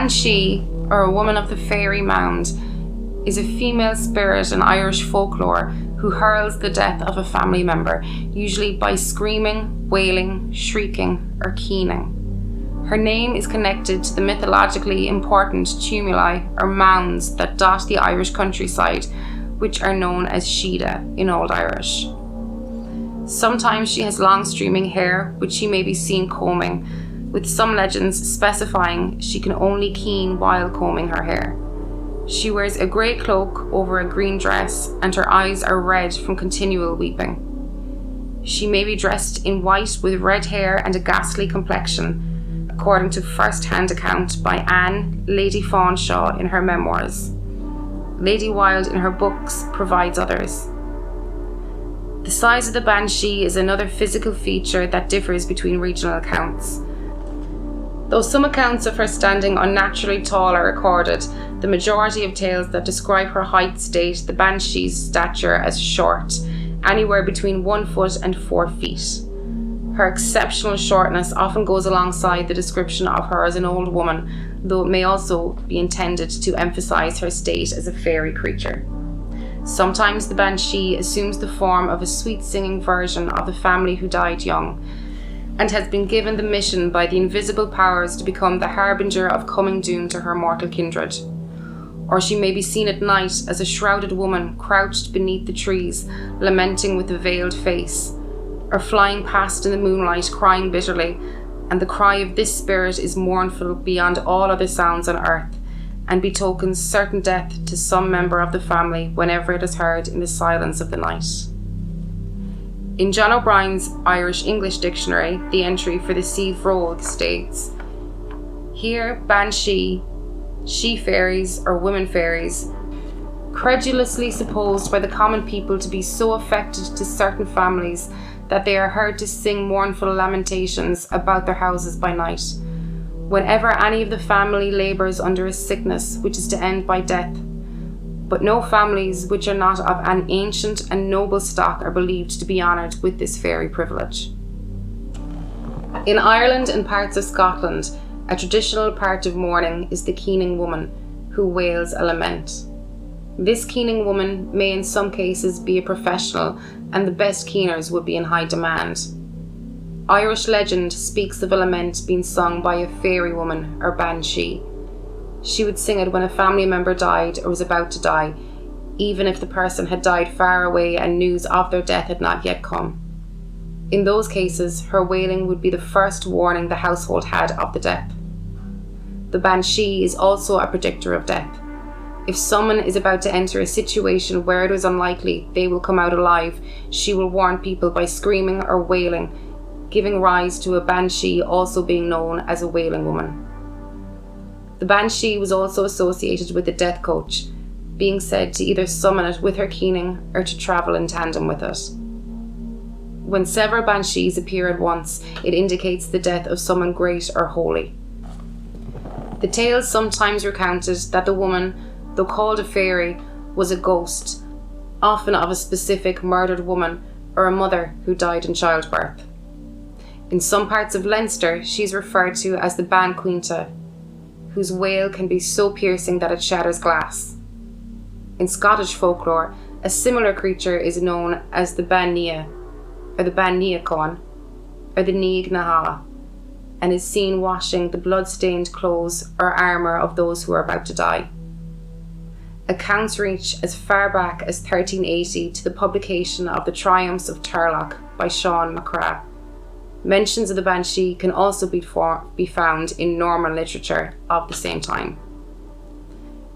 Banshee, or a woman of the fairy mound, is a female spirit in Irish folklore who heralds the death of a family member, usually by screaming, wailing, shrieking, or keening. Her name is connected to the mythologically important tumuli or mounds that dot the Irish countryside, which are known as Sheeda in Old Irish. Sometimes she has long streaming hair, which she may be seen combing, with some legends specifying she can only keen while combing her hair. She wears a grey cloak over a green dress, and her eyes are red from continual weeping. She may be dressed in white with red hair and a ghastly complexion, according to first-hand account by Anne, Lady Fawnshaw in her memoirs. Lady Wilde in her books provides others. The size of the Banshee is another physical feature that differs between regional accounts. Though some accounts of her standing unnaturally tall are recorded, the majority of tales that describe her height state the Banshee's stature as short, anywhere between 1 foot and 4 feet. Her exceptional shortness often goes alongside the description of her as an old woman, though it may also be intended to emphasize her state as a fairy creature. Sometimes the Banshee assumes the form of a sweet-singing version of the family who died young, and has been given the mission by the invisible powers to become the harbinger of coming doom to her mortal kindred. Or she may be seen at night as a shrouded woman crouched beneath the trees, lamenting with a veiled face, or flying past in the moonlight crying bitterly, and the cry of this spirit is mournful beyond all other sounds on earth, and betokens certain death to some member of the family whenever it is heard in the silence of the night. In John O'Brien's Irish-English dictionary, the entry for the Sieve Roll states, "Here, Banshee, she-fairies or women-fairies, credulously supposed by the common people to be so affected to certain families that they are heard to sing mournful lamentations about their houses by night, whenever any of the family labours under a sickness which is to end by death. But no families which are not of an ancient and noble stock are believed to be honoured with this fairy privilege." In Ireland and parts of Scotland, a traditional part of mourning is the keening woman, who wails a lament. This keening woman may in some cases be a professional, and the best keeners would be in high demand. Irish legend speaks of a lament being sung by a fairy woman or banshee. She would sing it when a family member died or was about to die, even if the person had died far away and news of their death had not yet come. In those cases, her wailing would be the first warning the household had of the death. The banshee is also a predictor of death. If someone is about to enter a situation where it is unlikely they will come out alive, she will warn people by screaming or wailing, giving rise to a banshee also being known as a wailing woman. The banshee was also associated with the death coach, being said to either summon it with her keening or to travel in tandem with it. When several banshees appear at once, it indicates the death of someone great or holy. The tales sometimes recounted that the woman, though called a fairy, was a ghost, often of a specific murdered woman or a mother who died in childbirth. In some parts of Leinster, she is referred to as the Ban Quinta, whose wail can be so piercing that it shatters glass. In Scottish folklore, a similar creature is known as the Ban Nia, or the Ban Niacon, or the Niag Naha, and is seen washing the blood-stained clothes or armour of those who are about to die. Accounts reach as far back as 1380 to the publication of the Triumphs of Turlough by Sean MacCrae. Mentions of the Banshee can also be found in Norman literature of the same time.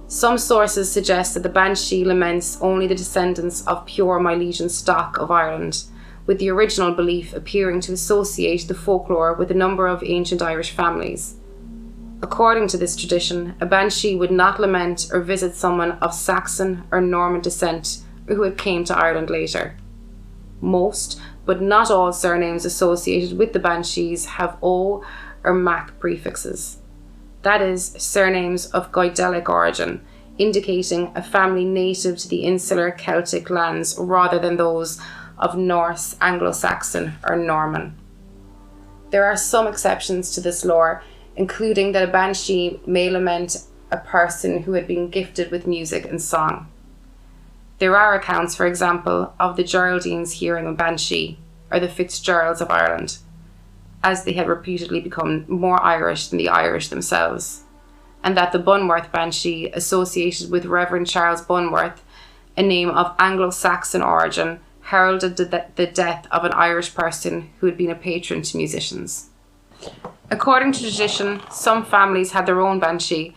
Some sources suggest that the Banshee laments only the descendants of pure Milesian stock of Ireland, with the original belief appearing to associate the folklore with a number of ancient Irish families. According to this tradition, a Banshee would not lament or visit someone of Saxon or Norman descent who had came to Ireland later. Most, but not all surnames associated with the Banshees have O or Mac prefixes. That is, surnames of Gaelic origin, indicating a family native to the insular Celtic lands rather than those of Norse, Anglo-Saxon or Norman. There are some exceptions to this lore, including that a Banshee may lament a person who had been gifted with music and song. There are accounts, for example, of the Geraldines hearing a Banshee, or the Fitzgeralds of Ireland, as they had repeatedly become more Irish than the Irish themselves, and that the Bunworth Banshee, associated with Reverend Charles Bunworth, a name of Anglo-Saxon origin, heralded the death of an Irish person who had been a patron to musicians. According to tradition, some families had their own Banshee,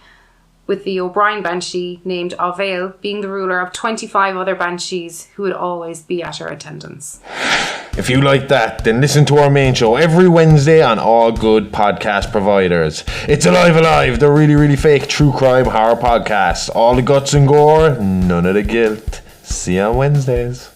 with the O'Brien Banshee, named Ovale, being the ruler of 25 other Banshees who would always be at her attendance. If you like that, then listen to our main show every Wednesday on all good podcast providers. It's Alive, the really, really fake true crime horror podcast. All the guts and gore, none of the guilt. See you on Wednesdays.